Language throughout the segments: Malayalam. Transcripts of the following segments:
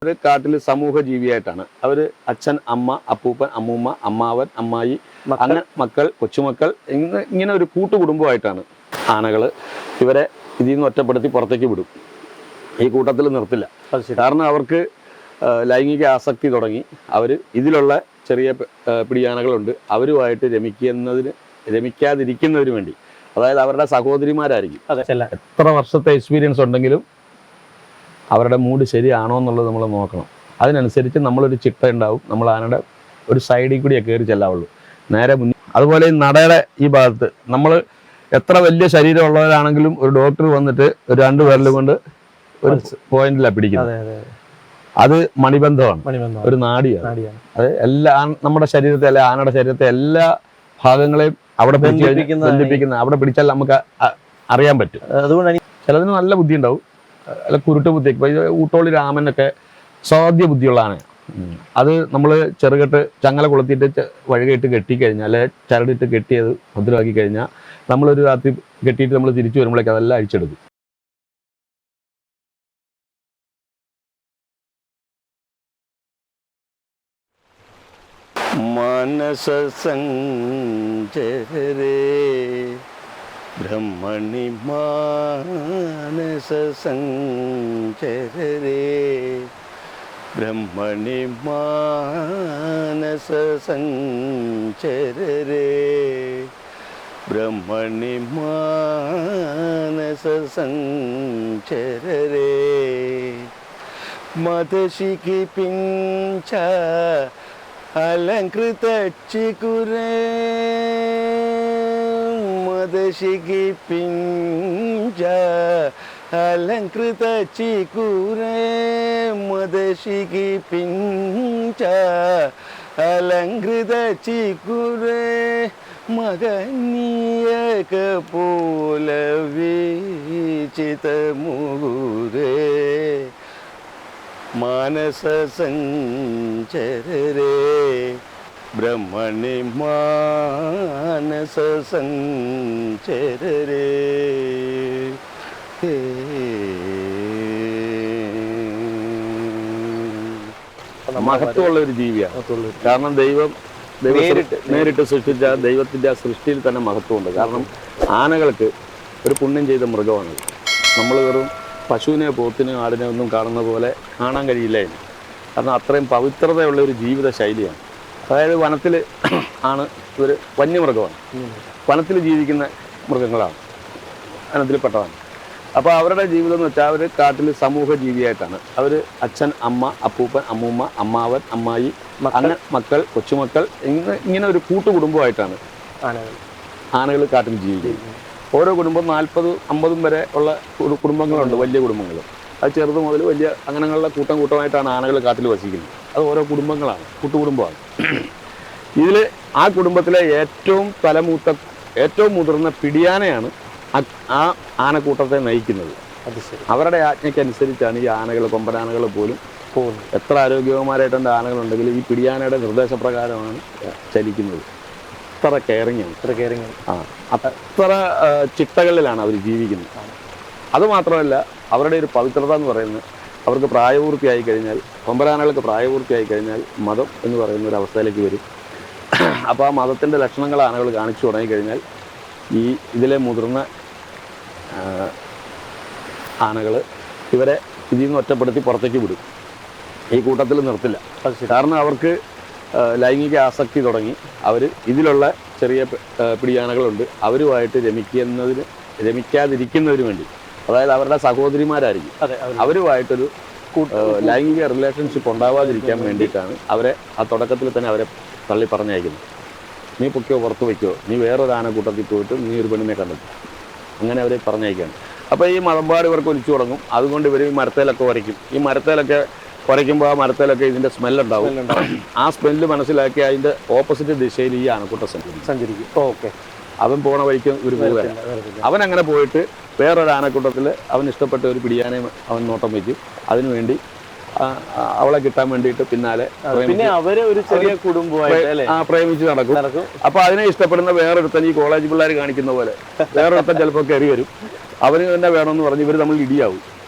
ഒരു കാട്ടിൽ സമൂഹ ജീവിയായിട്ടാണ് അവർ. അച്ഛൻ, അമ്മ, അപ്പൂപ്പൻ, അമ്മൂമ്മ, അമ്മാവൻ, അമ്മായി, അങ്ങനെ മക്കൾ, കൊച്ചുമക്കൾ, ഇങ്ങനെ ഒരു കൂട്ടുകുടുംബമായിട്ടാണ് ആനകൾ. ഇവരെ ഇതിൽ നിന്ന് ഒറ്റപ്പെടുത്തി പുറത്തേക്ക് വിടും. ഈ കൂട്ടത്തിൽ നിർത്തില്ല. കാരണം അവർക്ക് ലൈംഗിക ആസക്തി തുടങ്ങി. അവർ ഇതിലുള്ള ചെറിയ പിടിയാനകളുണ്ട്, അവരുമായിട്ട് രമിക്കാതിരിക്കുന്നതിന് വേണ്ടി, അതായത് അവരുടെ സഹോദരിമാരായിരിക്കും. എത്ര വർഷത്തെ എക്സ്പീരിയൻസ് ഉണ്ടെങ്കിലും അവരുടെ മൂഡ് ശരിയാണോ എന്നുള്ളത് നമ്മൾ നോക്കണം. അതിനനുസരിച്ച് നമ്മളൊരു ചിട്ട ഉണ്ടാവും. നമ്മൾ ആനയുടെ ഒരു സൈഡിൽ കൂടിയാണ് കയറി ചെല്ലാവുള്ളൂ, നേരെ മുന്നിൽ. അതുപോലെ ഈ നടയുടെ ഈ ഭാഗത്ത് നമ്മൾ എത്ര വലിയ ശരീരമുള്ളവരാണെങ്കിലും ഒരു ഡോക്ടർ വന്നിട്ട് ഒരു 2 വിരൽ കൊണ്ട് ഒരു പോയിന്റിലാണ് പിടിക്കുന്നത്. അത് മണിബന്ധമാണ്, ഒരു നാഡിയാണ്. അത് നമ്മുടെ ശരീരത്തെ, അല്ലെ ആനയുടെ ശരീരത്തെ എല്ലാ ഭാഗങ്ങളെയും അവിടെ ബന്ധിപ്പിക്കുന്ന, അവിടെ പിടിച്ചാൽ നമുക്ക് അറിയാൻ പറ്റും. അതുകൊണ്ടാണ് ചിലതിന് നല്ല ബുദ്ധി ഉണ്ടാവും, അല്ല കുരുട്ട് ബുദ്ധിയൊക്കെ. ഊട്ടോളി രാമനൊക്കെ സാധ്യ ബുദ്ധിയുള്ള ആനയാണ്. അത് നമ്മൾ ചെറുകെട്ട് ചങ്ങല കൊളുത്തിയിട്ട് വഴുകയിട്ട് കെട്ടിക്കഴിഞ്ഞാൽ, അല്ലെ ചരടിട്ട് കെട്ടിയത് ഭദ്രമാക്കി കഴിഞ്ഞാൽ, നമ്മളൊരു രാത്രി കെട്ടിയിട്ട് നമ്മൾ തിരിച്ചു വരുമ്പോഴേക്ക് അതെല്ലാം അഴിച്ചെടുക്കും. മാനസ സഞ്ചരേ ബ്രഹ്മണി മാനസ സഞ്ചരേ ബ്രഹ്മണി മാനസ സഞ്ചരേ ബ്രഹ്മണി മാനസ സഞ്ചരേ മദശിഖി പിഞ്ച അലങ്കൃത ചികുരേ മദശിഖി പിഞ്ച അലങ്കൃത ചികുരേ മദശിഖി പിഞ്ച അലങ്കൃത ചികുരേ മകനീയക പോല വീചിത മുരേ മാനസ സഞ്ചരേ ബ്രഹ്മണി മാനസ സഞ്ചരേ. മഹത്വമുള്ള ഒരു ജീവിയാണ്. കാരണം ദൈവം നേരിട്ട് സൃഷ്ടിച്ച ദൈവത്തിൻ്റെ ആ സൃഷ്ടിയിൽ തന്നെ മഹത്വമുണ്ട്. കാരണം ആനകൾക്ക് ഒരു പുണ്യം ചെയ്ത മൃഗമാണ്. നമ്മൾ വെറും പശുവിനെ, പോത്തിനെ, ആടിനെ ഒന്നും കാണുന്ന പോലെ കാണാൻ കഴിയില്ല. കാരണം അത്രയും പവിത്രതയുള്ള ഒരു ജീവിത ശൈലിയാണ്. അതായത് വനത്തിൽ ആണ് ഇവർ, വന്യമൃഗമാണ്, വനത്തിൽ ജീവിക്കുന്ന മൃഗങ്ങളാണ്, വനത്തിൽപ്പെട്ടതാണ്. അപ്പോൾ അവരുടെ ജീവിതം എന്ന് വെച്ചാൽ അവർ കാട്ടിൽ സമൂഹ ജീവിയായിട്ടാണ്. അവർ അച്ഛൻ, അമ്മ, അപ്പൂപ്പൻ, അമ്മൂമ്മ, അമ്മാവൻ, അമ്മായി, അങ്ങനെ മക്കൾ, കൊച്ചുമക്കൾ, ഇങ്ങനെ ഒരു കൂട്ടുകുടുംബമായിട്ടാണ് ആനകൾ കാട്ടിൽ ജീവിക്കുന്നത്. ഓരോ കുടുംബം 40-50 വരെ ഉള്ള കുടുംബങ്ങളുണ്ട്, വലിയ കുടുംബങ്ങൾ. അത് ചെറുത് മുതൽ വലിയ അങ്ങനെയുള്ള കൂട്ടമായിട്ടാണ് ആനകൾ കാട്ടിൽ വസിക്കുന്നത്. അത് ഓരോ കുടുംബങ്ങളാണ്, കൂട്ടുകുടുംബമാണ്. ഇതിൽ ആ കുടുംബത്തിലെ ഏറ്റവും മുതിർന്ന പിടിയാനയാണ് ആ ആനക്കൂട്ടത്തെ നയിക്കുന്നത്. അവരുടെ ആജ്ഞയ്ക്കനുസരിച്ചാണ് ഈ ആനകൾ, കൊമ്പനാനകൾ പോലും പോകുന്നത്. എത്ര ആരോഗ്യവാന്മാരായിട്ടുണ്ട് ആനകളുണ്ടെങ്കിലും ഈ പിടിയാനയുടെ നിർദ്ദേശപ്രകാരമാണ് ചലിക്കുന്നത്. അത്ര കെയറിങ് ആണ്. അത്ര ചിട്ടകളിലാണ് അവർ ജീവിക്കുന്നത്. അതുമാത്രമല്ല, അവരുടെ ഒരു പവിത്രത എന്ന് പറയുന്നത്, അവർക്ക് പ്രായപൂർത്തിയായി കഴിഞ്ഞാൽ, കൊമ്പനാനകൾക്ക് പ്രായപൂർത്തിയായി കഴിഞ്ഞാൽ മതം എന്ന് പറയുന്ന ഒരു അവസ്ഥയിലേക്ക് വരും. അപ്പോൾ ആ മതത്തിൻ്റെ ലക്ഷണങ്ങൾ ആനകൾ കാണിച്ചു തുടങ്ങിക്കഴിഞ്ഞാൽ ഇതിലെ മുതിർന്ന ആനകൾ ഇവരെ ഇതിൽ നിന്ന് ഒറ്റപ്പെടുത്തി പുറത്തേക്ക് വിടും. ഈ കൂട്ടത്തിൽ നിർത്തില്ല. കാരണം അവർക്ക് ലൈംഗിക ആസക്തി തുടങ്ങി. അവർ ഇതിലുള്ള ചെറിയ പിടിയാനകളുണ്ട്, അവരുമായിട്ട് രമിക്കാതിരിക്കുന്നതിന് വേണ്ടി, അതായത് അവരുടെ സഹോദരിമാരായിരിക്കും, അവരുമായിട്ടൊരു ലൈംഗിക റിലേഷൻഷിപ്പ് ഉണ്ടാവാതിരിക്കാൻ വേണ്ടിയിട്ടാണ് അവരെ ആ തുടക്കത്തിൽ തന്നെ അവരെ തള്ളി പറഞ്ഞയക്കുന്നത്. നീ പൊയ്ക്കോ, പുറത്ത് വയ്ക്കോ, നീ വേറൊരു ആനക്കൂട്ടത്തിൽ പോയിട്ട് നീ ഒരു പെണ്ണിനെ കണ്ടെത്തും, അങ്ങനെ അവരെ പറഞ്ഞയക്കുകയാണ്. അപ്പോൾ ഈ മതമ്പാട് ഇവർക്ക് ഒലിച്ചു തുടങ്ങും. അതുകൊണ്ട് ഇവർ ഈ മരത്തേലൊക്കെ ഉരയ്ക്കും. ഈ മരത്തേലൊക്കെ ഉരയ്ക്കുമ്പോൾ ആ മരത്തേലൊക്കെ ഇതിൻ്റെ സ്മെല്ലുണ്ടാവും. ആ സ്മെല്ല് മനസ്സിലാക്കി അതിൻ്റെ ഓപ്പോസിറ്റ് ദിശയിൽ ഈ ആനക്കൂട്ടം സഞ്ചരിക്കും. ഓക്കെ, അവൻ പോണ വഴിക്ക് ഒരു പോവുകയാണ്. അവൻ അങ്ങനെ പോയിട്ട് വേറൊരു ആനക്കൂട്ടത്തിൽ അവൻ ഇഷ്ടപ്പെട്ട ഒരു പിടിയാനെ അവൻ നോട്ടം വയ്ക്കും. അതിനുവേണ്ടി അവളെ കിട്ടാൻ വേണ്ടിയിട്ട് പിന്നാലെ പിന്നെ അവര് ഒരു ചെറിയ കുടുംബമായിട്ട് പ്രേമിച്ച് നടക്കും. അപ്പൊ അതിനെ ഇഷ്ടപ്പെടുന്ന വേറൊരുത്തൻ ഈ കോളേജ് പിള്ളേർ കാണിക്കുന്ന പോലെ വേറൊരുത്തൻ ചിലപ്പോൾ കയറി വരും. അവന് തന്നെ വേണമെന്ന് പറഞ്ഞ് ഇവർ തമ്മിൽ ഇടിയാവും.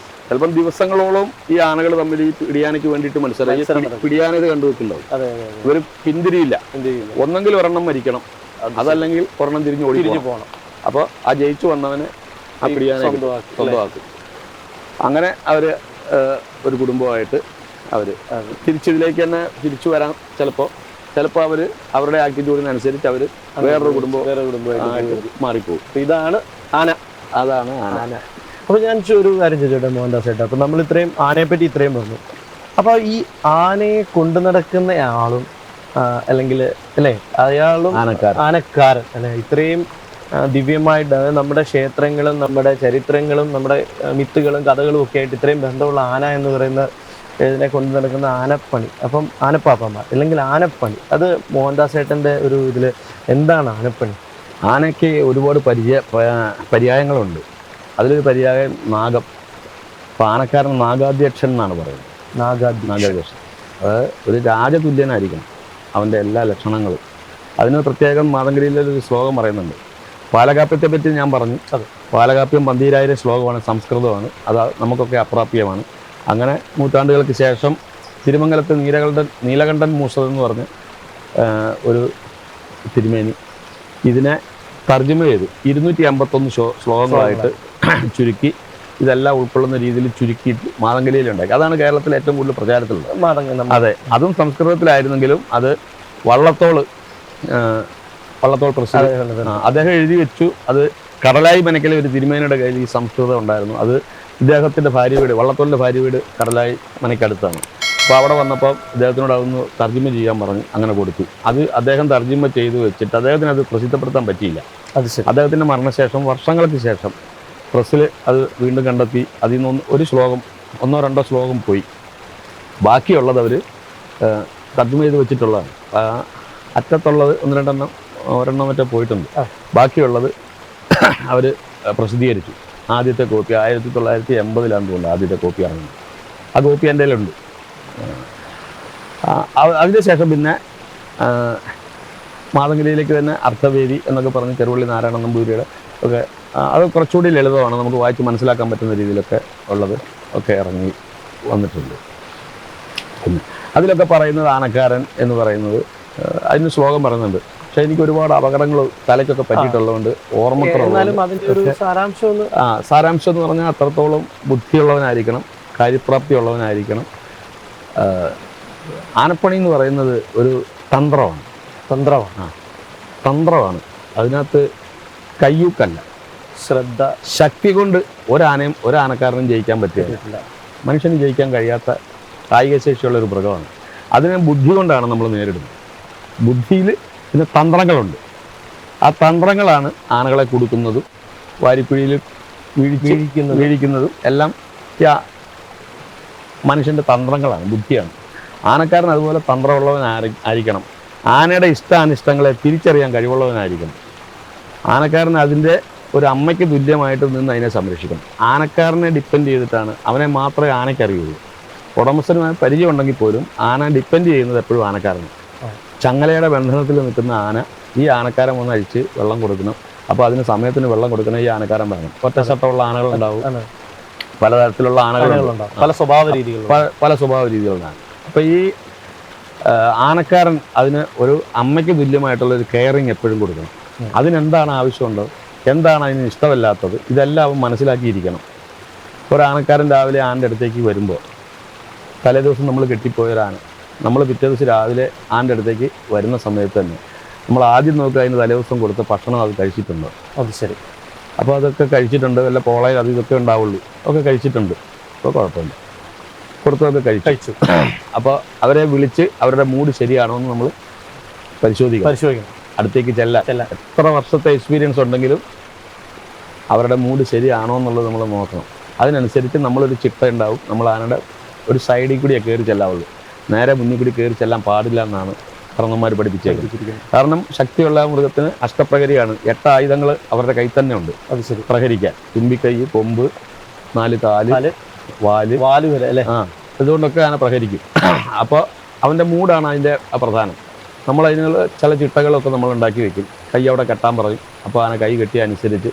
ചിലപ്പം ദിവസങ്ങളോളം ഈ ആനകൾ തമ്മിൽ ഈ പിടിയാനയ്ക്ക് വേണ്ടിയിട്ട് മത്സരം. പിടിയാനത് കണ്ടുവെക്കുണ്ടാവും. ഇവർ പിന്തിരിയില്ല. ഒന്നെങ്കിൽ ഒരെണ്ണം മരിക്കണം, അതല്ലെങ്കിൽ ഒരെണ്ണം തിരിഞ്ഞ് ഓടി പോകണം. അപ്പോൾ ആ ജയിച്ചു വന്നവനെ ആ പിടിയാനെ സ്വന്തമാക്കും. അങ്ങനെ അവര് ഒരു കുടുംബമായിട്ട് അവര് തിരിച്ചിതിലേക്ക് തന്നെ തിരിച്ചു വരാൻ ചിലപ്പോൾ അവര് അവരുടെ ആറ്റിറ്റ്യൂഡിനനുസരിച്ച് അവര് വേറൊരു കുടുംബമായിട്ട് മാറിപ്പോകും. ഇതാണ് ആന. അതാണ് ആന. അപ്പോൾ ഞാൻ ഒരു കാര്യം ചോദിച്ചോട്ടെ മോഹൻദാസ് ചേട്ടാ, അപ്പോൾ നമ്മൾ ഇത്രയും ആനയെപ്പറ്റി ഇത്രയും പറഞ്ഞു. അപ്പോൾ ഈ ആനയെ കൊണ്ടു നടക്കുന്ന ആളും അല്ലെങ്കിൽ അല്ലേ അയാളും ആനക്കാരൻ അല്ലെ, ഇത്രയും ദിവ്യമായിട്ട് നമ്മുടെ ക്ഷേത്രങ്ങളും നമ്മുടെ ചരിത്രങ്ങളും നമ്മുടെ മിത്തുകളും കഥകളും ഒക്കെ ആയിട്ട് ഇത്രയും ബന്ധമുള്ള ആന എന്ന് പറയുന്ന ഇതിനെ കൊണ്ടു നടക്കുന്ന ആനപ്പണി, അപ്പം ആനപ്പാപ്പന്മാർ അല്ലെങ്കിൽ ആനപ്പണി, അത് മോഹൻദാസ് ചേട്ടൻ്റെ ഒരു ഇതിൽ എന്താണ് ആനപ്പണി? ആനയ്ക്ക് ഒരുപാട് പര്യായങ്ങളുണ്ട്. അതിലൊരു പര്യായം നാഗം. അപ്പോൾ ആനക്കാരൻ നാഗാധ്യക്ഷൻ എന്നാണ് പറയുന്നത്. നാഗാധ്യക്ഷൻ അത് ഒരു രാജതുല്യനായിരിക്കണം, അവൻ്റെ എല്ലാ ലക്ഷണങ്ങളും. അതിന് പ്രത്യേകം മാതങ്കരിയിലൊരു ശ്ലോകം പറയുന്നുണ്ട്. പാലകാപ്യത്തെ പറ്റി ഞാൻ പറഞ്ഞു. പാലകാപ്യം 12,000 ശ്ലോകമാണ്, സംസ്കൃതമാണ്. അത് നമുക്കൊക്കെ അപ്രാപ്യമാണ്. അങ്ങനെ നൂറ്റാണ്ടുകൾക്ക് ശേഷം തിരുമംഗലത്ത് നീലകണ്ഠൻ മൂസർ എന്ന് പറഞ്ഞ് ഒരു തിരുമേനി ഇതിനെ തർജ്ജമ ചെയ്തു 251 ശ്ലോകങ്ങളായിട്ട് ചുരുക്കി ഇതെല്ലാം ഉൾക്കൊള്ളുന്ന രീതിയിൽ ചുരുക്കിയിട്ട് മാതങ്കലിയിലുണ്ടാക്കി. അതാണ് കേരളത്തിൽ ഏറ്റവും കൂടുതൽ പ്രചാരത്തിലുള്ളത്. അതെ, അതും സംസ്കൃതത്തിലായിരുന്നെങ്കിലും അത് വള്ളത്തോൾ പ്രസിദ്ധ അദ്ദേഹം എഴുതി വെച്ചു. അത് കടലായി മനക്കലെ ഒരു തിരുമേനിയുടെ കയ്യിൽ ഈ സംസ്കൃതം ഉണ്ടായിരുന്നു. അത് ഇദ്ദേഹത്തിൻ്റെ ഭാര്യ വീട്, വള്ളത്തോളിൻ്റെ ഭാര്യ വീട് കടലായി മനക്കടുത്താണ്. അപ്പോൾ അവിടെ വന്നപ്പോൾ ഇദ്ദേഹത്തിനോട് അതൊന്ന് തർജ്ജമ ചെയ്യാൻ പറഞ്ഞു. അങ്ങനെ കൊടുത്തു. അത് അദ്ദേഹം തർജ്ജമ ചെയ്ത് വെച്ചിട്ട് അദ്ദേഹത്തിന് അത് പ്രസിദ്ധപ്പെടുത്താൻ പറ്റിയില്ല. അദ്ദേഹത്തിൻ്റെ മരണശേഷം വർഷങ്ങൾക്ക് ശേഷം പ്രസ്സിൽ അത് വീണ്ടും കണ്ടെത്തി. അതിൽ നിന്ന് ഒരു ശ്ലോകം, 1-2 ശ്ലോകം പോയി. ബാക്കിയുള്ളത് അവർ തർജ്ജമ ചെയ്ത് വെച്ചിട്ടുള്ളതാണ്. അറ്റത്തുള്ളത് 1-2 ഒരെണ്ണം മറ്റേ പോയിട്ടുണ്ട്. ബാക്കിയുള്ളത് അവർ പ്രസിദ്ധീകരിച്ചു. ആദ്യത്തെ കോപ്പി 1980 തോന്നുന്നു ആദ്യത്തെ കോപ്പി ഇറങ്ങുന്നത്. ആ കോപ്പി എൻ്റെ കയ്യിലുണ്ട്. അതിനുശേഷം പിന്നെ മാതങ്കലിയിലേക്ക് തന്നെ അർത്ഥവേദി എന്നൊക്കെ പറഞ്ഞ് ചെറുവള്ളി നാരായണ നമ്പൂതിരിയുടെ ഒക്കെ അത് കുറച്ചുകൂടി ലളിതമാണ്, നമുക്ക് വായിച്ച് മനസ്സിലാക്കാൻ പറ്റുന്ന രീതിയിലൊക്കെ ഉള്ളത് ഒക്കെ ഇറങ്ങി വന്നിട്ടുണ്ട്. പിന്നെ അതിലൊക്കെ പറയുന്നത് ആനക്കാരൻ എന്ന് പറയുന്നത് അതിന് ശ്ലോകം പറയുന്നുണ്ട്. പക്ഷെ എനിക്ക് ഒരുപാട് അപകടങ്ങൾ തലയ്ക്കൊക്കെ പറ്റിയിട്ടുള്ളതുകൊണ്ട് ഓർമ്മക്കുറവ്. സാരാംശം എന്ന് പറഞ്ഞാൽ അത്രത്തോളം ബുദ്ധിയുള്ളവനായിരിക്കണം, കാര്യപ്രാപ്തി ഉള്ളവനായിരിക്കണം. ആനപ്പണി എന്ന് പറയുന്നത് ഒരു തന്ത്രമാണ്. അതിനകത്ത് കയ്യൂക്കല്ല, ശ്രദ്ധ, ശക്തി കൊണ്ട് ഒരാനക്കാരനും ജയിക്കാൻ പറ്റില്ല. മനുഷ്യന് ജയിക്കാൻ കഴിയാത്ത കായികശേഷിയുള്ള ഒരു മൃഗമാണ്. അതിനെ ബുദ്ധി കൊണ്ടാണ് നമ്മൾ നേരിടുന്നത്. ബുദ്ധിയിൽ പിന്നെ തന്ത്രങ്ങളുണ്ട്. ആ തന്ത്രങ്ങളാണ് ആനകളെ കൊടുക്കുന്നതും വാരിക്കുഴിയിൽ വീഴിക്കുന്നതും എല്ലാം മനുഷ്യൻ്റെ തന്ത്രങ്ങളാണ്, ബുദ്ധിയാണ്. ആനക്കാരൻ അതുപോലെ തന്ത്രമുള്ളവനായിരിക്കണം. ആനയുടെ ഇഷ്ടാനിഷ്ടങ്ങളെ തിരിച്ചറിയാൻ കഴിവുള്ളവനായിരിക്കണം. ആനക്കാരൻ അതിൻ്റെ ഒരു അമ്മയ്ക്ക് തുല്യമായിട്ട് നിന്ന് അതിനെ സംരക്ഷിക്കണം. ആനക്കാരനെ ഡിപ്പെൻഡ് ചെയ്തിട്ടാണ്, അവനെ മാത്രമേ ആനയ്ക്കറിയുള്ളൂ. ഉടമസ്ഥനുമായി പരിചയമുണ്ടെങ്കിൽ പോലും ആന ഡിപ്പെൻഡ് ചെയ്യുന്നത് എപ്പോഴും ആനക്കാരനാണ്. ചങ്ങലയുടെ ബന്ധനത്തിൽ നിൽക്കുന്ന ആന ഈ ആനക്കാരൻ വന്ന് അഴിച്ച് വെള്ളം കൊടുക്കണം. അപ്പോൾ അതിന് സമയത്തിന് വെള്ളം കൊടുക്കണം ഈ ആനക്കാരൻ വേണം. ഒറ്റശട്ടമുള്ള ആനകളുണ്ടാവും, പലതരത്തിലുള്ള ആനകളുണ്ടാവും, പല സ്വഭാവ രീതികളുണ്ടാകും. അപ്പോൾ ഈ ആനക്കാരൻ അതിന് ഒരു അമ്മയ്ക്ക് തുല്യമായിട്ടുള്ളൊരു കെയറിങ് എപ്പോഴും കൊടുക്കണം. അതിനെന്താണ് ആവശ്യമുണ്ടോ, എന്താണ് അതിന് ഇഷ്ടമല്ലാത്തത്, ഇതെല്ലാം അവൻ മനസ്സിലാക്കിയിരിക്കണം. ഒരു ആനക്കാരൻ രാവിലെ ആൻ്റെ അടുത്തേക്ക് വരുമ്പോൾ, തലേ ദിവസം നമ്മൾ കെട്ടിപ്പോയൊരാന നമ്മൾ പിറ്റേ ദിവസം രാവിലെ ആൻ്റെ അടുത്തേക്ക് വരുന്ന സമയത്ത് തന്നെ നമ്മൾ ആദ്യം നോക്കുക അതിന് തലേദിവസം കൊടുത്ത ഭക്ഷണം അത് കഴിച്ചിട്ടുണ്ടോ. അത് ശരി. അപ്പോൾ അതൊക്കെ കഴിച്ചിട്ടുണ്ട്, വല്ല പോളയിൽ അത് ഇതൊക്കെ ഉണ്ടാവുള്ളൂ, ഒക്കെ കഴിച്ചിട്ടുണ്ട്. അപ്പോൾ കുഴപ്പമില്ല, കൊടുത്തതൊക്കെ കഴിച്ചു. അപ്പോൾ അവരെ വിളിച്ച് അവരുടെ മൂഡ് ശരിയാണോ എന്ന് നമ്മൾ പരിശോധിക്കണം. അടുത്തേക്ക് ചെല്ലാം. എത്ര വർഷത്തെ എക്സ്പീരിയൻസ് ഉണ്ടെങ്കിലും അവരുടെ മൂഡ് ശരിയാണോ എന്നുള്ളത് നമ്മൾ നോക്കണം. അതിനനുസരിച്ച് നമ്മളൊരു ചിട്ട ഉണ്ടാവും. നമ്മൾ ആനയുടെ ഒരു സൈഡിൽ കൂടിയാണ് കയറി ചെല്ലാവുള്ളൂ, നേരെ മുന്നിൽ കൂടി കയറി ചെല്ലാൻ പാടില്ല എന്നാണ് കാരണന്മാർ പഠിപ്പിച്ചേക്കുന്നത്. കാരണം ശക്തിയുള്ള മൃഗത്തിന് അഷ്ടപ്രഹരിയാണ്, 8 ആയുധങ്ങൾ അവരുടെ കയ്യിൽ തന്നെ ഉണ്ട്. അത് ശരി, പ്രഹരിക്കാൻ. തുമ്പിക്കൈ, കൊമ്പ്, 4 കാല്, വാല് വരെ അല്ലേ. ഇതുകൊണ്ടൊക്കെ ആന പ്രഹരിക്കും. അപ്പോൾ അവൻ്റെ മൂടാണ് അതിൻ്റെ പ്രധാനം. നമ്മളതിനുള്ള ചില ചിട്ടകളൊക്കെ നമ്മൾ ഉണ്ടാക്കി വെക്കും. കൈ അവിടെ കെട്ടാൻ പറയും. അപ്പോൾ ആന കൈ കെട്ടി അനുസരിച്ച്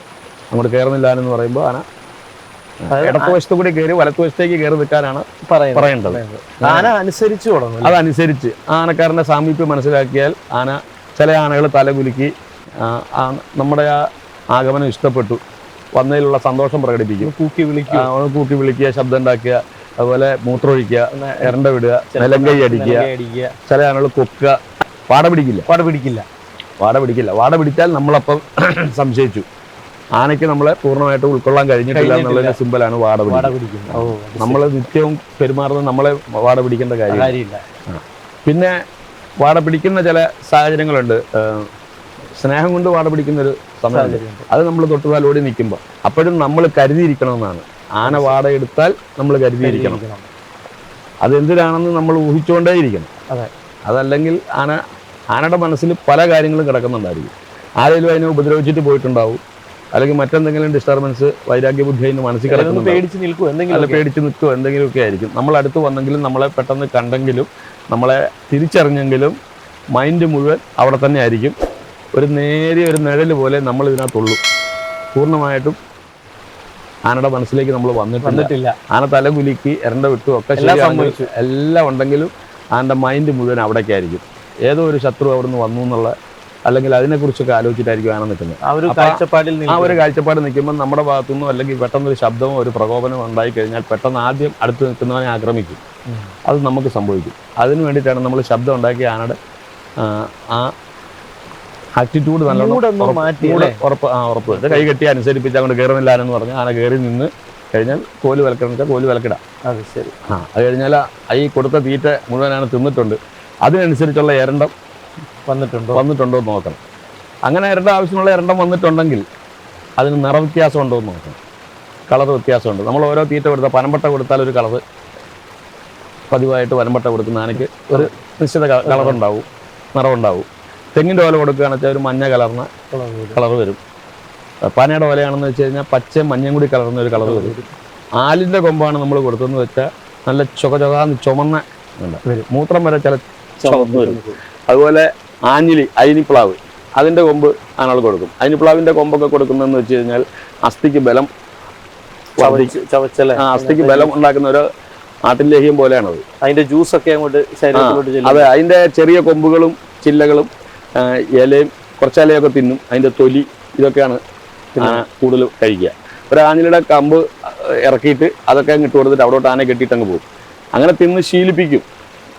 അങ്ങോട്ട് കയറുന്നില്ല എന്ന് പറയുമ്പോൾ ആന ഇടത്തുവശത്ത് കൂടി കയറി വലത്തുവശത്തേക്ക് കയറി നിൽക്കാനാണ് പറയേണ്ടത്. ആന അനുസരിച്ച് തുടങ്ങും. അതനുസരിച്ച് ആനക്കാരൻ്റെ സാമീപ്യം മനസ്സിലാക്കിയാൽ ആന ചില ആനകൾ തലകുലുക്കി നമ്മുടെ ആ ആഗമനം ഇഷ്ടപ്പെട്ടു വന്നതിലുള്ള സന്തോഷം പ്രകടിപ്പിക്കും. കൂക്കി വിളിക്കുക, ശബ്ദം ഉണ്ടാക്കുക, അതുപോലെ മൂത്രമൊഴിക്കുക, എരണ്ട വിടുക, നിലങ്കൈ അടിക്കുക. ചില ആനകൾ കൊക്കുക. വാട പിടിച്ചാൽ നമ്മളപ്പം സംശയിച്ചു, ആനയ്ക്ക് നമ്മളെ പൂർണ്ണമായിട്ട് ഉൾക്കൊള്ളാൻ കഴിഞ്ഞിട്ടില്ല എന്നുള്ളൊരു സിമ്പലാണ് വാട പിടിക്കുന്നത്. നമ്മൾ നിത്യവും പെരുമാറുന്നത് നമ്മളെ വാട പിടിക്കേണ്ട കാര്യമില്ല. പിന്നെ വാട പിടിക്കുന്ന ചില സാഹചര്യങ്ങളുണ്ട്. സ്നേഹം കൊണ്ട് വാട പിടിക്കുന്നൊരു സമയമുണ്ട്. അത് നമ്മൾ തൊട്ടുപാലോടി നിൽക്കുമ്പോൾ അപ്പോഴും നമ്മൾ കരുതിയിരിക്കണമെന്നാണ്. ആന വാട എടുത്താൽ നമ്മൾ കരുതിയിരിക്കണം. അതെന്തിനാണെന്ന് നമ്മൾ ഊഹിച്ചുകൊണ്ടേയിരിക്കണം. അതല്ലെങ്കിൽ ആനയുടെ മനസ്സിൽ പല കാര്യങ്ങളും കിടക്കുന്നുണ്ടായിരിക്കും. ആരെങ്കിലും അതിനെ ഉപദ്രവിച്ചിട്ട് പോയിട്ടുണ്ടാവും, അല്ലെങ്കിൽ മറ്റെന്തെങ്കിലും ഡിസ്റ്റർബൻസ് വൈരാഗ്യബുദ്ധി അതിന് മനസ്സിൽ കിടക്കുന്നു, പേടിച്ച് നിൽക്കുമോ എന്തെങ്കിലുമൊക്കെ ആയിരിക്കും. നമ്മൾ അടുത്ത് വന്നെങ്കിലും നമ്മളെ പെട്ടെന്ന് കണ്ടെങ്കിലും നമ്മളെ തിരിച്ചറിഞ്ഞെങ്കിലും മൈൻഡ് മുഴുവൻ അവിടെ തന്നെ ആയിരിക്കും. ഒരു നേരിയ ഒരു നിഴൽ പോലെ നമ്മൾ ഇതിനകത്തുള്ളൂ. പൂർണ്ണമായിട്ടും ആനയുടെ മനസ്സിലേക്ക് നമ്മൾ വന്നിട്ടില്ല. ആന തലകുലുക്കി എരണ്ട വിട്ടും ഒക്കെ സംഭവിച്ചു എല്ലാം ഉണ്ടെങ്കിലും ആനയുടെ മൈൻഡ് മുഴുവൻ അവിടേക്കായിരിക്കും. ഏതോ ഒരു ശത്രു അവിടെ നിന്ന് വന്നു എന്നുള്ള, അല്ലെങ്കിൽ അതിനെക്കുറിച്ചൊക്കെ ആലോചിച്ചിട്ടായിരിക്കും ആന നിൽക്കുന്നത്. ആ ഒരു കാഴ്ചപ്പാട് നിൽക്കുമ്പോൾ നമ്മുടെ ഭാഗത്തുനിന്നോ അല്ലെങ്കിൽ പെട്ടെന്നൊരു ശബ്ദമോ ഒരു പ്രകോപനം ഉണ്ടായി കഴിഞ്ഞാൽ പെട്ടെന്ന് ആദ്യം അടുത്ത് നിൽക്കുന്നവനെ ആക്രമിക്കും. അത് നമുക്ക് സംഭവിക്കും. അതിന് വേണ്ടിയിട്ടാണ് നമ്മൾ ശബ്ദം ഉണ്ടാക്കി ആനയുടെ ആ ആറ്റിറ്റ്യൂഡ് നല്ലോണം ഉറപ്പ് വെച്ച് കൈ കെട്ടി അനുസരിപ്പിച്ച് അങ്ങോട്ട് കയറുന്നില്ല എന്ന് പറഞ്ഞ് ആന കയറി നിന്ന് കഴിഞ്ഞാൽ കോല് വിലക്കണം വെച്ചാൽ കോല് വിലക്കിടാം. അത് ശരി. അത് കഴിഞ്ഞാൽ ഈ കൊടുത്ത തീറ്റ മുഴുവനാണ് തിന്നിട്ടുണ്ട്, അതിനനുസരിച്ചുള്ള എരണ്ടം വന്നിട്ടുണ്ടോ എന്ന് നോക്കണം. അങ്ങനെ എരണ്ട ആവശ്യമുള്ള എരണ്ടം വന്നിട്ടുണ്ടെങ്കിൽ അതിന് നിറവ്യത്യാസം ഉണ്ടോ എന്ന് നോക്കണം. കളർ വ്യത്യാസമുണ്ട്. നമ്മൾ ഓരോ തീറ്റ കൊടുത്താൽ പനമ്പട്ട കൊടുത്താൽ ഒരു കളറ്, പതിവായിട്ട് പനമ്പട്ട കൊടുക്കുന്ന ആനയ്ക്ക് ഒരു നിശ്ചിത കളറുണ്ടാവും, നിറവുണ്ടാവും. തെങ്ങിൻ്റെ ഓല കൊടുക്കുകയാണെന്ന് വെച്ചാൽ ഒരു മഞ്ഞ കലർന്ന കളർ വരും. പനയുടെ ഓലയാണെന്ന് വെച്ച് കഴിഞ്ഞാൽ പച്ചയും മഞ്ഞയും കൂടി കലർന്ന ഒരു കളർ വരും. ആലിൻ്റെ കൊമ്പാണ് നമ്മൾ കൊടുത്തതെന്ന് വെച്ചാൽ നല്ല ചുവന്ന് ചുമന്ന വരും. മൂത്രം വരെ ചില ചുവന്ന് വരും. അതുപോലെ അയിനിപ്ലാവ്, അതിൻ്റെ കൊമ്പ് ആനകൾ കൊടുക്കും. അയിനിപ്ലാവിൻ്റെ കൊമ്പൊക്കെ കൊടുക്കുന്നതെന്ന് വെച്ച് കഴിഞ്ഞാൽ അസ്ഥിക്ക് ബലം അസ്ഥിക്ക് ബലം ഉണ്ടാക്കുന്ന ഒരു ആട്ടിൻ ലേഹ്യം പോലെയാണത്. അതിൻ്റെ ജ്യൂസൊക്കെ അങ്ങോട്ട് ശരീരത്തിലോട്ട്. അതെ, അതിൻ്റെ ചെറിയ കൊമ്പുകളും ചില്ലകളും ഇലയും കുറച്ച് ഇലയൊക്കെ തിന്നും. അതിൻ്റെ തൊലി ഇതൊക്കെയാണ് കൂടുതൽ കഴിക്കുക. ഒരു ആഞ്ഞിലിയുടെ കമ്പ് ഇറക്കിയിട്ട് അതൊക്കെ അങ്ങ് ഇട്ട് കൊടുത്തിട്ട് അവിടോട്ട് ആന കെട്ടിയിട്ട് അങ്ങ് പോകും. അങ്ങനെ തിന്ന് ശീലിപ്പിക്കും,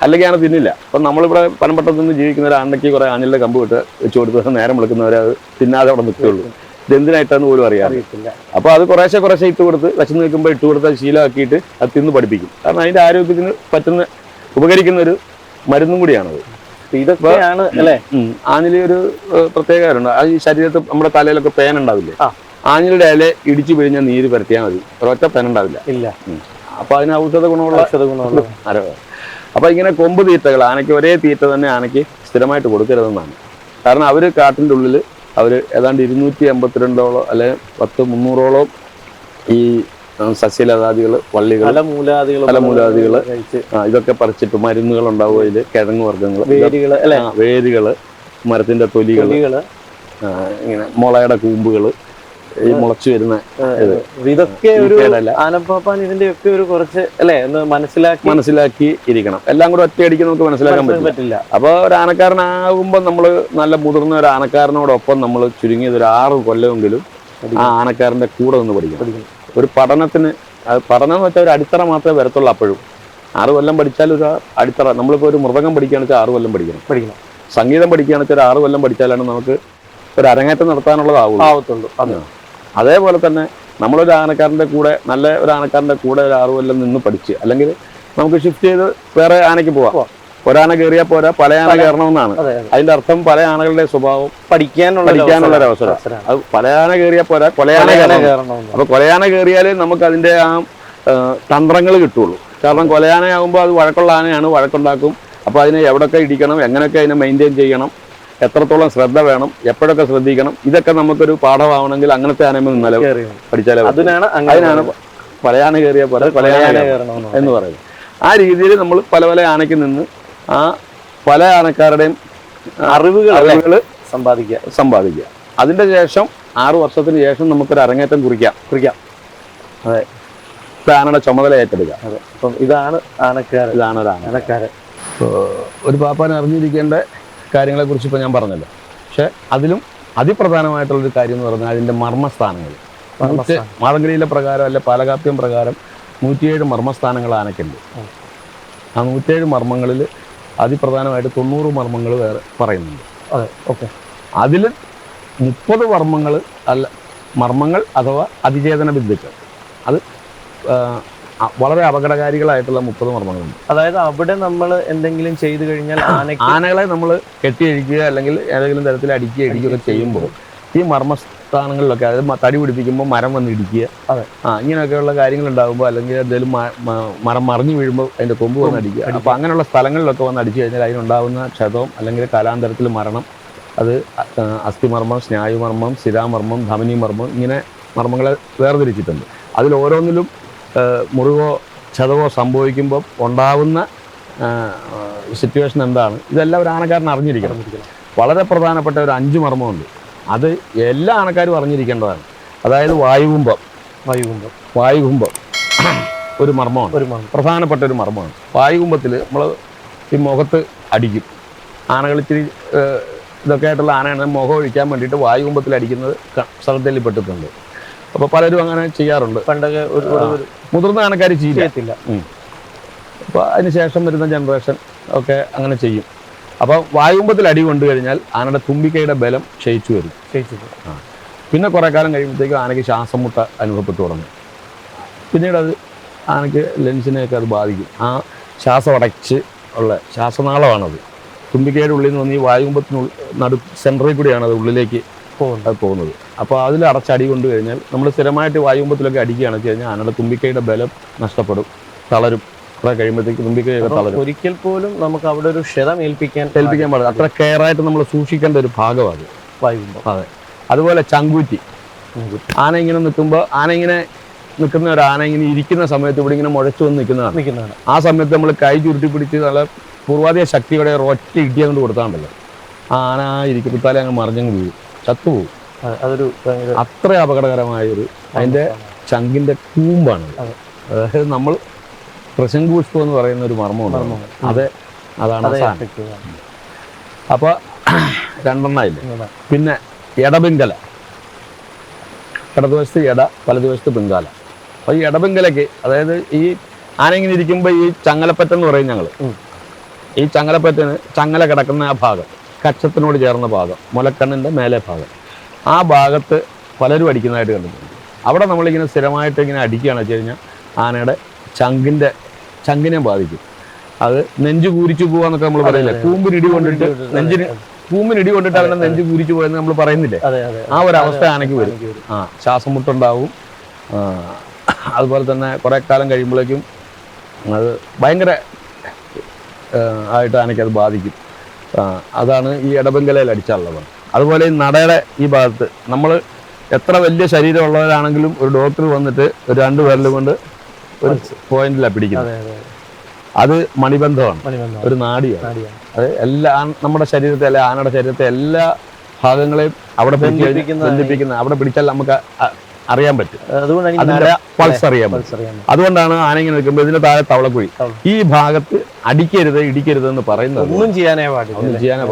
അല്ലെങ്കിൽ ആന തിന്നില്ല. അപ്പം നമ്മളിവിടെ പനമ്പട്ടത്തിൽ നിന്ന് ജീവിക്കുന്ന ഒരു ആനയ്ക്ക് കുറേ ആഞ്ഞിലിയുടെ കമ്പ് വെച്ച് കൊടുത്ത് നേരം വിളിക്കുന്നവരെ അത് തിന്നാതെ അവിടെ നിൽക്കുകയുള്ളൂ. ഇതെന്തിനായിട്ടാന്ന് പോലും അറിയാറില്ല. അപ്പോൾ അത് കുറേശ്ശെ ഇട്ട് കൊടുത്ത് വിശന്ന് നിൽക്കുമ്പോൾ ഇട്ട് കൊടുത്ത് അത് ശീലമാക്കിയിട്ട് അത് തിന്ന് പഠിപ്പിക്കും. കാരണം അതിൻ്റെ ആരോഗ്യത്തിന് ഉപകരിക്കുന്ന ഒരു മരുന്നും കൂടിയാണത്. ഇതൊക്കെയാണ് അല്ലേ. ആഞ്ഞിലി ഒരു പ്രത്യേക കാര്യമുണ്ട്. അത് ഈ ശരീരത്തിൽ നമ്മുടെ തലയിലൊക്കെ പേൻ ഉണ്ടാവില്ലേ, ആഞ്ഞിലിയുടെ ഇല ഇടിച്ചു പിഴിഞ്ഞാൽ നീര് പരത്തിയാൽ മതി, ഒരൊറ്റ പേൻ ഉണ്ടാവില്ല. അപ്പൊ അതിന് ഔഷധ ഗുണമുള്ള അപ്പൊ ഇങ്ങനെ കൊമ്പ് തീറ്റകൾ ആനയ്ക്ക് ഒരേ തീറ്റ തന്നെ ആനയ്ക്ക് സ്ഥിരമായിട്ട് കൊടുക്കരുതെന്നാണ്. കാരണം അവര് കാട്ടിൻ്റെ ഉള്ളിൽ അവര് ഏതാണ്ട് 282ഓളം അല്ലെ 300ഓളം ഈ സസ്യലതാദികൾ, വള്ളികൾ, ഫലമൂലാദികൾ ഇതൊക്കെ പറിച്ചിട്ട് മരുന്നുകൾ ഉണ്ടാവും. അതിൽ കിഴങ്ങ് വർഗ്ഗങ്ങൾ, വേരുകള്, മരത്തിന്റെ തൊലികൾ, ഇങ്ങനെ മുളയുടെ കൂമ്പുകൾ, ഈ മുളച്ചു വരുന്ന ഇതൊക്കെ ഒരു ആനപ്പാപ്പാൻ ഇതിന്റെ ഒക്കെ ഒരു കുറച്ച് അല്ലെ ഒന്ന് മനസ്സിലാക്കി ഇരിക്കണം. എല്ലാം കൂടെ ഒറ്റയടിക്ക് നമുക്ക് മനസ്സിലാക്കാൻ പറ്റില്ല. അപ്പൊ ഒരു ആനക്കാരനാകുമ്പോൾ നമ്മൾ നല്ല മുതിർന്ന ഒരു ആനക്കാരനോടൊപ്പം നമ്മൾ ചുരുങ്ങിയത് ഒരു 6 കൊല്ലമെങ്കിലും ആ ആനക്കാരന്റെ കൂടെ നിന്ന് പഠിക്കണം. ഒരു പഠനത്തിന്, പഠനം എന്ന് വെച്ചാൽ ഒരു അടിത്തറ മാത്രമേ വരത്തുള്ളൂ. അപ്പോഴും 6 കൊല്ലം പഠിച്ചാൽ ഒരു അടിത്തറ. നമ്മളിപ്പോൾ ഒരു മൃദംഗം പഠിക്കുകയാണെന്ന് വെച്ചാൽ 6 കൊല്ലം പഠിക്കണം. സംഗീതം പഠിക്കുകയാണെന്ന് വെച്ചാൽ 6 കൊല്ലം പഠിച്ചാലാണ് നമുക്ക് ഒരു അരങ്ങേറ്റം നടത്താനുള്ളതാവത്തുള്ളൂ. അതേപോലെ തന്നെ നമ്മളൊരു ആനക്കാരൻ്റെ കൂടെ, നല്ല ഒരു ആനക്കാരൻ്റെ കൂടെ ഒരു 6 കൊല്ലം നിന്ന് പഠിച്ച്, അല്ലെങ്കിൽ നമുക്ക് ഷിഫ്റ്റ് ചെയ്ത് വേറെ ആനയ്ക്ക് പോവാം. ഒരാന കയറിയാൽ പോരാ, പല ആന കയറണമെന്നാണ് അതിന്റെ അർത്ഥം. പല ആനകളുടെ സ്വഭാവം പഠിക്കാനുള്ള ഒരു അവസരം. അത് പല ആന കയറിയാൽ പോരാ, കൊലയാന കയറണം. അപ്പൊ കൊലയാന കയറിയാലേ നമുക്ക് അതിന്റെ ആ തന്ത്രങ്ങൾ കിട്ടുള്ളൂ. കാരണം കൊലയാനയാകുമ്പോൾ അത് വഴക്കുള്ള ആനയാണ്, വഴക്കുണ്ടാക്കും. അപ്പൊ അതിനെ എവിടെയൊക്കെ ഇടിക്കണം, എങ്ങനെയൊക്കെ അതിനെ മെയിൻറ്റെയിൻ ചെയ്യണം, എത്രത്തോളം ശ്രദ്ധ വേണം, എപ്പോഴൊക്കെ ശ്രദ്ധിക്കണം, ഇതൊക്കെ നമുക്കൊരു പാഠമാവണമെങ്കിൽ അങ്ങനത്തെ ആനയിൽ നിന്നാലേ പഠിച്ചാലേ. അതിനാണ് കൊലയാന കയറിയാൽ പോലെ കൊലയാന എന്ന് പറയുന്നത്. ആ രീതിയിൽ നമ്മൾ പല പല ആനയ്ക്ക് നിന്ന് ആ പല ആനക്കാരുടെയും അറിവുകൾ സമ്പാദിക്കുക. അതിൻ്റെ ശേഷം 6 വർഷത്തിന് ശേഷം നമുക്കൊരു അരങ്ങേറ്റം കുറിക്കാം. അതെ, ആനയുടെ ചുമതല ഏറ്റെടുക്കാം. അതെ. അപ്പം ഇതാണ് ആനക്കാരൻ. ഇതാണ് ഒരു ആനക്കാരൻ. ഒരു പാപ്പാൻ അറിഞ്ഞിരിക്കേണ്ട കാര്യങ്ങളെക്കുറിച്ച് ഇപ്പോൾ ഞാൻ പറഞ്ഞല്ലോ. പക്ഷെ അതിലും അതിപ്രധാനമായിട്ടുള്ളൊരു കാര്യം എന്ന് പറഞ്ഞാൽ അതിൻ്റെ മർമ്മസ്ഥാനങ്ങൾ. മാതങ്കരിയിലെ പ്രകാരം അല്ലെ പാലകാപ്യം പ്രകാരം 107 മർമ്മസ്ഥാനങ്ങൾ ആനയ്ക്കുണ്ട്. ആ 107 മർമ്മങ്ങളിൽ അതിപ്രധാനമായിട്ട് 90 മർമ്മങ്ങൾ വേറെ പറയുന്നുണ്ട്. അതെ, ഓക്കെ. അതിൽ 30 മർമ്മങ്ങൾ അഥവാ അതിചേതന ബിന്ദുക്കൾ, അത് വളരെ അപകടകാരികളായിട്ടുള്ള 30 മർമ്മങ്ങളുണ്ട്. അതായത് അവിടെ നമ്മൾ എന്തെങ്കിലും ചെയ്തു കഴിഞ്ഞാൽ ആനകളെ നമ്മൾ കെട്ടിയഴിക്കുക അല്ലെങ്കിൽ ഏതെങ്കിലും തരത്തിൽ ഇടിക്കുകയൊക്കെ ചെയ്യുമ്പോൾ ഈ മർമ്മസ്ഥാനങ്ങളിലൊക്കെ, അതായത് തടി പിടിപ്പിക്കുമ്പോൾ മരം വന്ന് ഇടിക്കുക, ഇങ്ങനെയൊക്കെയുള്ള കാര്യങ്ങൾ ഉണ്ടാകുമ്പോൾ, അല്ലെങ്കിൽ എന്തെങ്കിലും മരം മറിഞ്ഞു വീഴുമ്പോൾ അതിൻ്റെ കൊമ്പ് വന്ന് അടിക്കുക. അപ്പോൾ അങ്ങനെയുള്ള സ്ഥലങ്ങളിലൊക്കെ വന്ന് അടിച്ചു കഴിഞ്ഞാൽ അതിനുണ്ടാകുന്ന ക്ഷതവും അല്ലെങ്കിൽ കാലാന്തരത്തിൽ മരണം, അത് അസ്ഥിമർമ്മം, സ്നായുമർമ്മം, ശിരാമർമ്മം, ധമനിമർമ്മം, ഇങ്ങനെ മർമ്മങ്ങളെ വേർതിരിച്ചിട്ടുണ്ട്. അതിൽ ഓരോന്നിലും മുറിവോ ക്ഷതവോ സംഭവിക്കുമ്പോൾ ഉണ്ടാകുന്ന സിറ്റുവേഷൻ എന്താണ്, ഇതെല്ലാം ഒരു ആനക്കാരൻ അറിഞ്ഞിരിക്കണം. വളരെ പ്രധാനപ്പെട്ട ഒരു 5 മർമ്മമുണ്ട്. അത് എല്ലാ ആനക്കാരും അറിഞ്ഞിരിക്കേണ്ടതാണ്. അതായത് വായുകുംഭം ഒരു മർമ്മമാണ്, പ്രധാനപ്പെട്ട ഒരു മർമ്മമാണ്. വായുകുംഭത്തിൽ നമ്മൾ ഈ മുഖത്ത് അടിക്കും. ആനകൾ ഇച്ചിരി ഇതൊക്കെ ആയിട്ടുള്ള ആനയാണ് മുഖം ഒഴിക്കാൻ വേണ്ടിയിട്ട് വായുകുംഭത്തിൽ അടിക്കുന്നത് ശ്രദ്ധയിൽപ്പെട്ടിട്ടുണ്ട്. അപ്പോൾ പലരും അങ്ങനെ ചെയ്യാറുണ്ട്. പണ്ടൊക്കെ മുതിർന്ന ആനക്കാർ ചെയ്യത്തില്ല. അപ്പോൾ അതിനുശേഷം വരുന്ന ജനറേഷൻ ഒക്കെ അങ്ങനെ ചെയ്യും. അപ്പോൾ വായുകുംഭത്തിൽ അടി കൊണ്ടു കഴിഞ്ഞാൽ ആനയുടെ തുമ്പിക്കൈയുടെ ബലം ക്ഷയിച്ചു വരും. പിന്നെ കുറേ കാലം കഴിയുമ്പോഴത്തേക്കും ആനയ്ക്ക് ശ്വാസം മുട്ട അനുഭവപ്പെട്ടു തുടങ്ങും. പിന്നീട് അത് ആനയ്ക്ക് ലെൻസിനെയൊക്കെ അത് ബാധിക്കും. ആ ശ്വാസം അടച്ച് ഉള്ള ശ്വാസനാളമാണത്. തുമ്പിക്കൈയുടെ ഉള്ളിൽ നിന്ന് ഈ വായുകുംഭത്തിനുള്ളിൽ സെൻറ്ററിൽ കൂടിയാണ് അത് ഉള്ളിലേക്ക് പോകുന്നത്. അപ്പോൾ അതിൽ അടച്ചടി കൊണ്ടു കഴിഞ്ഞാൽ നമ്മൾ സ്ഥിരമായിട്ട് വായുകുംഭത്തിലൊക്കെ അടിക്കുകയാണെന്ന് വെച്ച് കഴിഞ്ഞാൽ ആനയുടെ തുമ്പിക്കൈയുടെ ബലം നഷ്ടപ്പെടും, തളരും. കുറെ കഴിയുമ്പോഴത്തേക്ക് തുമ്പിക്കൈയൊക്കെ തളരും. ഒരിക്കൽ പോലും നമുക്ക് അവിടെ ഒരു ക്ഷതം ഏൽപ്പിക്കാൻ പാടില്ല. അത്ര കെയറായിട്ട് നമ്മൾ സൂക്ഷിക്കേണ്ട ഒരു ഭാഗമാണ് വായുകുംഭം. അതെ. അതുപോലെ ചങ്കൂറ്റി. ആന ഇങ്ങനെ നിൽക്കുമ്പോൾ, ആന ഇങ്ങനെ നിൽക്കുന്ന ഒരു ആന ഇങ്ങനെ ഇരിക്കുന്ന സമയത്ത് ഇവിടെ ഇങ്ങനെ മുഴച്ചു വന്ന് നിൽക്കുന്നതാണ്. ആ സമയത്ത് നമ്മൾ കൈ ചുരുട്ടി പിടിച്ച് നല്ല പൂർവാധിക ശക്തിയോടെ ഒറ്റ ഇടി അങ്ങോട്ട് കൊടുത്താണ്ടല്ലോ, ആന ഇരിക്കത്താലെ അങ്ങ് മറിഞ്ഞങ്ങ് വീഴും, ചത്തുപോകും. അതൊരു അത്ര അപകടകരമായൊരു അതിൻ്റെ ചങ്കിൻ്റെ കൂമ്പാണ്. അതായത് നമ്മൾ പ്രശംഗുപുഷ്പം എന്ന് പറയുന്ന ഒരു മർമ്മമുണ്ട്. അതാണ്. അപ്പോൾ 2 എണ്ണമായില്ലേ. പിന്നെ ഇടപിങ്കല, ഇടതുവശത്ത് ഇട, വലതുവശത്ത് പിങ്കാല. അപ്പോൾ ഈ ഇടപിങ്കലയ്ക്ക്, അതായത് ഈ ആന ഇങ്ങനെ ഇരിക്കുമ്പോൾ ഈ ചങ്ങലപ്പറ്റെന്ന് പറയും ഞങ്ങൾ. ഈ ചങ്ങലപ്പറ്റന് ചങ്ങല കിടക്കുന്ന ആ ഭാഗം, കക്ഷത്തിനോട് ചേർന്ന ഭാഗം, മുലക്കണ്ണിൻ്റെ മേലെ ഭാഗം, ആ ഭാഗത്ത് പലരും അടിക്കുന്നതായിട്ട് കണ്ടിട്ടുണ്ട്. അവിടെ നമ്മളിങ്ങനെ സ്ഥിരമായിട്ട് ഇങ്ങനെ അടിക്കുകയാണെന്ന് വെച്ച് കഴിഞ്ഞാൽ ആനയുടെ ചങ്കിനെ ബാധിക്കും. അത് നെഞ്ച് കൂരിച്ചു പോവാന്നൊക്കെ നമ്മൾ പറയില്ലേ, കൂമ്പിനിടി കൊണ്ടിട്ട് അവൻ്റെ നെഞ്ച് കൂരിച്ചു പോയെന്ന് നമ്മൾ പറയുന്നില്ലേ, ആ ഒരു അവസ്ഥ ആനയ്ക്ക് വരും. ശ്വാസം മുട്ടുണ്ടാവും. അതുപോലെ തന്നെ കുറേ കാലം കഴിയുമ്പോഴേക്കും അത് ഭയങ്കര ആയിട്ട് ആനയ്ക്ക് അത് ബാധിക്കും. അതാണ് ഈ ഇടബങ്കലയിൽ അടിച്ചാലുള്ളത്. അതുപോലെ ഈ നടയുടെ ഈ ഭാഗത്ത് നമ്മൾ എത്ര വലിയ ശരീരമുള്ളവരാണെങ്കിലും ഒരു ഡോക്ടർ വന്നിട്ട് ഒരു 2 വിരൽ കൊണ്ട് ഒരു പോയിന്റിലാണ് പിടിക്കുന്നത്. അത് മണിബന്ധമാണ്, ഒരു നാഡിയാണ്. അത് നമ്മുടെ ശരീരത്തെ, അല്ലെ ആനയുടെ ശരീരത്തെ എല്ലാ ഭാഗങ്ങളെയും അവിടെ ബന്ധിപ്പിക്കുന്ന, അവിടെ പിടിച്ചാൽ നമുക്ക് അറിയാൻ പറ്റും. അതിന്റെ പൾസ് അറിയാൻ പറ്റും. അതുകൊണ്ടാണ് ആന ഇങ്ങനെ നിൽക്കുമ്പോൾ ഇതിന്റെ താഴെ തവളക്കുഴി, ഈ ഭാഗത്ത് അടിക്കരുത്, ഇടിക്കരുത് എന്ന് പറയുന്നത്. ഒന്നും ചെയ്യാനേ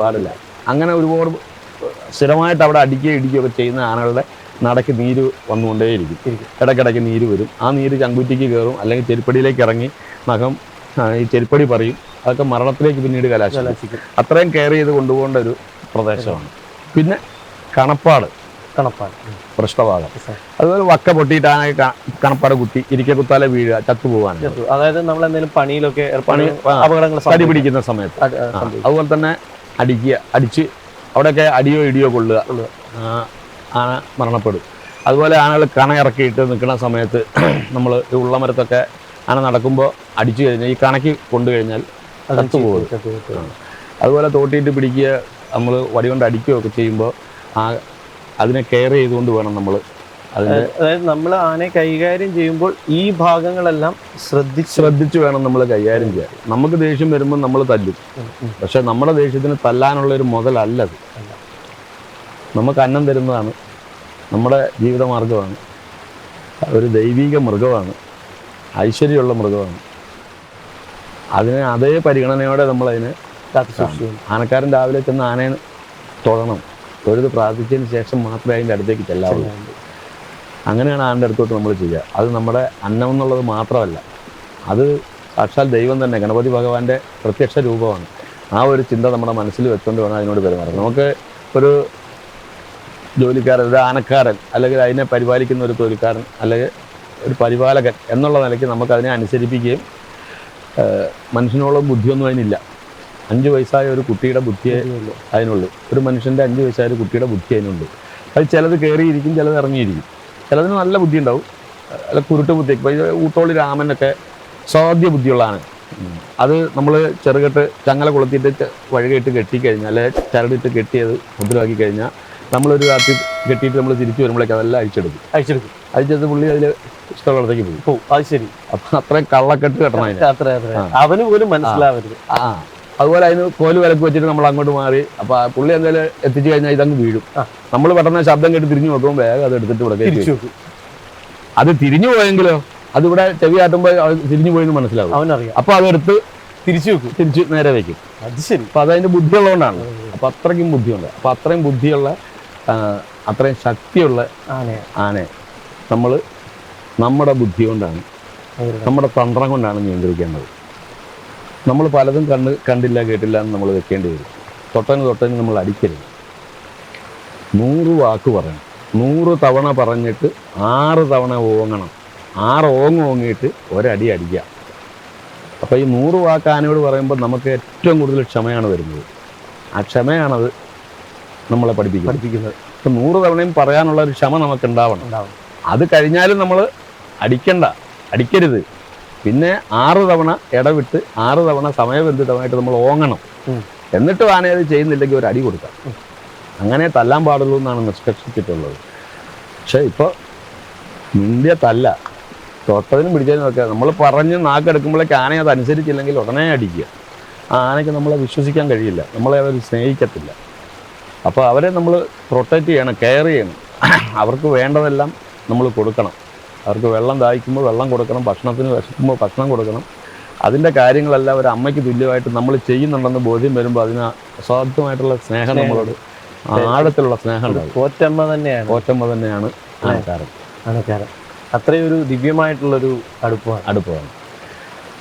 പാടില്ല. അങ്ങനെ ഒരുപാട് സ്ഥിരമായിട്ട് അവിടെ അടിക്കുകയോ ഇടിക്കുകയൊക്കെ ചെയ്യുന്ന ആനകളുടെ നടക്ക് നീര് വന്നുകൊണ്ടേയിരിക്കും. ഇടയ്ക്കിടയ്ക്ക് നീര് വരും. ആ നീര് ചങ്കുറ്റിക്ക് കയറും, അല്ലെങ്കിൽ ചെരുപ്പടിയിലേക്ക് ഇറങ്ങി നഖം ഈ ചെരുപ്പടി പറയും. അതൊക്കെ മരണത്തിലേക്ക് പിന്നീട് കലാശിക്കും. അത്രയും കെയർ ചെയ്ത് കൊണ്ടുപോകേണ്ട ഒരു പ്രദേശമാണ്. പിന്നെ കണപ്പാട്, പൃഷ്ഠഭാഗം. അതുപോലെ വക്ക പൊട്ടിയിട്ട് ആന കണപ്പാട് കുത്തി ഇരിക്കക്കുത്താലെ വീഴുക, ചത്തുപോകാൻ. അതായത് നമ്മൾ എന്തെങ്കിലും പണിയിലൊക്കെ അപകടങ്ങൾ തടി പിടിക്കുന്ന സമയത്ത്. അതുപോലെ തന്നെ അടിച്ച് അവിടെയൊക്കെ അടിയോ ഇടിയോ കൊള്ളുക, ആന മരണപ്പെടും. അതുപോലെ ആനകൾ കണ ഇറക്കിയിട്ട് നിൽക്കുന്ന സമയത്ത് നമ്മൾ ഈ ഉള്ളമരത്തൊക്കെ ആന നടക്കുമ്പോൾ അടിച്ചു കഴിഞ്ഞാൽ, ഈ കണക്ക് കൊണ്ടു കഴിഞ്ഞാൽ ചത്തുപോകും. അതുപോലെ തോട്ടിയിട്ട് പിടിക്കുക, നമ്മൾ വടി കൊണ്ട് അടിക്കുകയൊക്കെ ചെയ്യുമ്പോൾ അതിനെ കെയർ ചെയ്തുകൊണ്ട് വേണം നമ്മൾ അതായത് നമ്മൾ ആനയെ കൈകാര്യം ചെയ്യുമ്പോൾ ഈ ഭാഗങ്ങളെല്ലാം ശ്രദ്ധിച്ച് വേണം നമ്മൾ കൈകാര്യം ചെയ്യാൻ. നമുക്ക് ദേഷ്യം വരുമ്പോൾ നമ്മൾ തല്ലും, പക്ഷെ നമ്മുടെ ദേഷ്യത്തിന് തല്ലാനുള്ള ഒരു മുതലല്ലത്. നമുക്ക് അന്നം തരുന്നതാണ്, നമ്മുടെ ജീവിതമാർഗമാണ്, ഒരു ദൈവിക മൃഗമാണ്, ഐശ്വര്യമുള്ള മൃഗമാണ്. അതിനെ അതേ പരിഗണനയോടെ നമ്മളതിനെ ആനക്കാരൻ രാവിലെ ചെന്ന് ആനയെ തൊഴണം, തൊഴുത് പ്രാർത്ഥിച്ചതിന് ശേഷം മാത്രമേ അതിൻ്റെ അടുത്തേക്ക് ചെല്ലാവുള്ളൂ. അങ്ങനെയാണ് ആനയുടെ അടുത്തോട്ട് നമ്മൾ ചെയ്യുക. അത് നമ്മുടെ അന്നം എന്നുള്ളത് മാത്രമല്ല, അത് സാക്ഷാൽ ദൈവം തന്നെ, ഗണപതി ഭഗവാന്റെ പ്രത്യക്ഷ രൂപമാണ്. ആ ഒരു ചിന്ത നമ്മുടെ മനസ്സിൽ വെച്ചുകൊണ്ട് വേണം അതിനോട് പെരുമാറാൻ. നമുക്ക് ഒരു ജോലിക്കാരൻ, ഒരു ആനക്കാരൻ, അല്ലെങ്കിൽ അതിനെ പരിപാലിക്കുന്ന ഒരു തൊഴിൽക്കാരൻ, അല്ലെങ്കിൽ ഒരു പരിപാലകൻ എന്നുള്ള നിലയ്ക്ക് നമുക്കതിനെ അനുസരിപ്പിക്കുകയും, മനുഷ്യനോളം ബുദ്ധിയൊന്നും അതിനില്ല. 5 വയസ്സായ ഒരു കുട്ടിയുടെ ബുദ്ധിയെ അതിനുള്ളൂ. ഒരു മനുഷ്യൻ്റെ 5 വയസ്സായ ഒരു കുട്ടിയുടെ ബുദ്ധി അതിനുണ്ട്. അത് ചിലത് കയറിയിരിക്കും, ചിലത് ഇറങ്ങിയിരിക്കും, ചിലതിന് നല്ല ബുദ്ധി ഉണ്ടാവും, അല്ല കുരുട്ട് ബുദ്ധി. ഇപ്പോൾ ഊത്തോളി രാമനൊക്കെ സാധ്യ ബുദ്ധിയുള്ളതാണ്. അത് നമ്മൾ ചെറുകെട്ട് ചങ്ങല കൊളുത്തിയിട്ട് വഴുകയിട്ട് കെട്ടിക്കഴിഞ്ഞാൽ, അല്ലെങ്കിൽ ചരടിട്ട് കെട്ടിയത് മുദ്രമാക്കി കഴിഞ്ഞാൽ, നമ്മളൊരു രാത്രി കെട്ടിയിട്ട് നമ്മൾ തിരിച്ചു വരുമ്പോഴേക്കും അതെല്ലാം അഴിച്ചെടുത്ത് പുള്ളി അതിൽ ഇഷ്ടമുള്ളടത്തേക്ക് പോകും. അത് ശരി. അപ്പം അത്രയും കള്ളക്കെട്ട് കെട്ടണം അവന് പോലും മനസ്സിലാവരുത്. അതുപോലെ അതിന് കോല് വിലക്ക് വെച്ചിട്ട് നമ്മൾ അങ്ങോട്ട് മാറി. അപ്പോൾ പുള്ളി എന്തായാലും എത്തിച്ചു കഴിഞ്ഞാൽ ഇതങ്ങ് വീഴും. നമ്മൾ പെട്ടെന്ന് ശബ്ദം കേട്ട് തിരിഞ്ഞു നോക്കുമ്പോൾ വേഗം അത് എടുത്തിട്ട് ഇവിടെ കയറ്റി. അത് തിരിഞ്ഞു പോയെങ്കിലോ, അതിവിടെ ചെവി ആട്ടുമ്പോൾ അത് തിരിഞ്ഞു പോയെന്ന് മനസ്സിലാവും, അവനറിയാം. അപ്പോൾ അതെടുത്ത് തിരിച്ച് നേരെ വയ്ക്കും. അത് ശരി. അപ്പോൾ അതതിൻ്റെ ബുദ്ധിയുള്ളതുകൊണ്ടാണ്. അപ്പോൾ അത്രയ്ക്കും ബുദ്ധിയുണ്ട്. അപ്പോൾ അത്രയും ബുദ്ധിയുള്ള, അത്രയും ശക്തിയുള്ള ആനയെ നമ്മൾ നമ്മുടെ ബുദ്ധി കൊണ്ടാണ്, നമ്മുടെ തന്ത്രം കൊണ്ടാണ് നിയന്ത്രിക്കേണ്ടത്. നമ്മൾ പലതും കണ്ടില്ല കേട്ടില്ല എന്ന് നമ്മൾ വെക്കേണ്ടി വരും. തൊട്ടന് നമ്മൾ അടിക്കരുത്. 100 വാക്ക് പറയണം. 100 തവണ പറഞ്ഞിട്ട് 6 തവണ ഓങ്ങണം. 6 ഓങ്ങിയിട്ട് ഒരടി അടിക്കുക. അപ്പോൾ ഈ 100 വാക്ക് ആനയോട് പറയുമ്പോൾ നമുക്ക് ഏറ്റവും കൂടുതൽ ക്ഷമയാണ് വരുന്നത്. ആ ക്ഷമയാണത് നമ്മളെ പഠിപ്പിക്കുന്നത്. ഇപ്പം 100 തവണയും പറയാനുള്ള ഒരു ക്ഷമ നമുക്ക് ഉണ്ടാവണം. അത് കഴിഞ്ഞാലും നമ്മൾ അടിക്കരുത്. പിന്നെ 6 തവണ ഇടവിട്ട് 6 തവണ സമയബന്ധിതമായിട്ട് നമ്മൾ ഓങ്ങണം. എന്നിട്ട് ആന അത് ചെയ്യുന്നില്ലെങ്കിൽ ഒരു അടി കൊടുക്കാം. അങ്ങനെ തല്ലാൻ പാടുള്ളൂ എന്നാണ് നിഷ്കർഷിച്ചിട്ടുള്ളത്. പക്ഷെ ഇപ്പോൾ മിണ്ടിയ തല്ല, തൊട്ടതിനും പിടിച്ചതിനും ഒക്കെ നമ്മൾ പറഞ്ഞ് നാക്കെടുക്കുമ്പോഴേക്ക് ആനയെ അത് അനുസരിച്ചില്ലെങ്കിൽ ഉടനെ അടിക്കുക. ആ ആനയ്ക്ക് നമ്മളെ വിശ്വസിക്കാൻ കഴിയില്ല, നമ്മളെ അവർ സ്നേഹിക്കത്തില്ല. അപ്പോൾ അവരെ നമ്മൾ പ്രൊട്ടക്റ്റ് ചെയ്യണം, കെയർ ചെയ്യണം. അവർക്ക് വേണ്ടതെല്ലാം നമ്മൾ കൊടുക്കണം. അവർക്ക് വെള്ളം ദാഹിക്കുമ്പോൾ വെള്ളം കൊടുക്കണം, ഭക്ഷണത്തിന് വിശക്കുമ്പോൾ ഭക്ഷണം കൊടുക്കണം. അതിൻ്റെ കാര്യങ്ങളെല്ലാം ഒരു അമ്മയ്ക്ക് തുല്യമായിട്ട് നമ്മൾ ചെയ്യുന്നുണ്ടെന്ന് ബോധ്യം വരുമ്പോൾ അതിന് അസാധ്യമായിട്ടുള്ള സ്നേഹം നമ്മളോട്, ആഴത്തിലുള്ള സ്നേഹം ഉണ്ടാവും. പോറ്റമ്മ തന്നെയാണ് ആനക്കാരൻ. അത്രയും ഒരു ദിവ്യമായിട്ടുള്ളൊരു അടുപ്പമാണ്.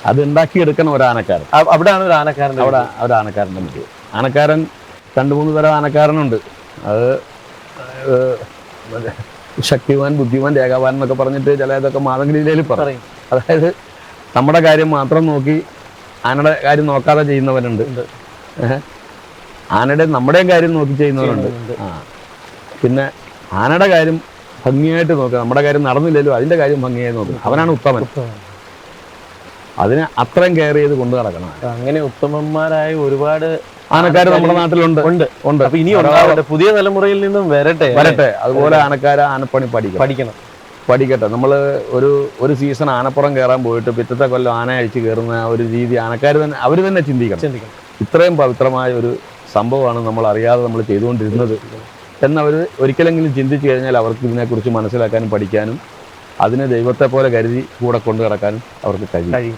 അത് ഉണ്ടാക്കിയെടുക്കണം ഒരു ആനക്കാരൻ. അവിടെയാണ് ഒരു ആനക്കാരൻ, അവിടെ ഒരു ആനക്കാരൻ്റെ മുഖ്യം. ആനക്കാരൻ 2-3 തരം ആനക്കാരനുണ്ട്. അത് ശക്തിവാൻ, ബുദ്ധിമാൻ, രേഖാവാൻ എന്നൊക്കെ പറഞ്ഞിട്ട് ചില ഇതൊക്കെ മാതൃകയിൽ പറയും. അതായത് നമ്മുടെ കാര്യം മാത്രം നോക്കി ആനയുടെ കാര്യം നോക്കാതെ ചെയ്യുന്നവരുണ്ട്. നമ്മുടെയും കാര്യം നോക്കി ചെയ്യുന്നവരുണ്ട്. പിന്നെ ആനയുടെ കാര്യം ഭംഗിയായിട്ട് നോക്കുക, നമ്മുടെ കാര്യം നടന്നില്ലല്ലോ അതിൻ്റെ കാര്യം ഭംഗിയായി നോക്കുക, അവനാണ് ഉത്തമൻ. അതിനെ അത്രയും കെയർ ചെയ്ത് കൊണ്ടു നടക്കണം. അങ്ങനെ ഉത്തമന്മാരായ ഒരുപാട് ആനക്കാർ നമ്മുടെ നാട്ടിലുണ്ട്. അപ്പൊ ഇനി പുതിയ തലമുറയിൽ നിന്നും വരട്ടെ. അതുപോലെ ആനപ്പണി പഠിക്കട്ടെ. നമ്മൾ ഒരു സീസൺ ആനപ്പുറം കയറാൻ പോയിട്ട് പിറ്റത്തെ കൊല്ലം ആന അഴിച്ച് കയറുന്ന ഒരു രീതി അവർ തന്നെ ചിന്തിക്കണം. ഇത്രയും പവിത്രമായ ഒരു സംഭവമാണ് നമ്മൾ അറിയാതെ നമ്മൾ ചെയ്തുകൊണ്ടിരുന്നത് എന്നവർ ഒരിക്കലെങ്കിലും ചിന്തിച്ചു കഴിഞ്ഞാൽ അവർക്ക് ഇതിനെക്കുറിച്ച് മനസ്സിലാക്കാനും പഠിക്കാനും അതിനെ ദൈവത്തെ പോലെ കരുതി കൂടെ കൊണ്ടു നടക്കാനും അവർക്ക് കഴിയും.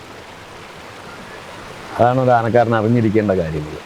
അതാണ് ഒരു ആനക്കാരൻ അറിഞ്ഞിരിക്കേണ്ട കാര്യങ്ങൾ.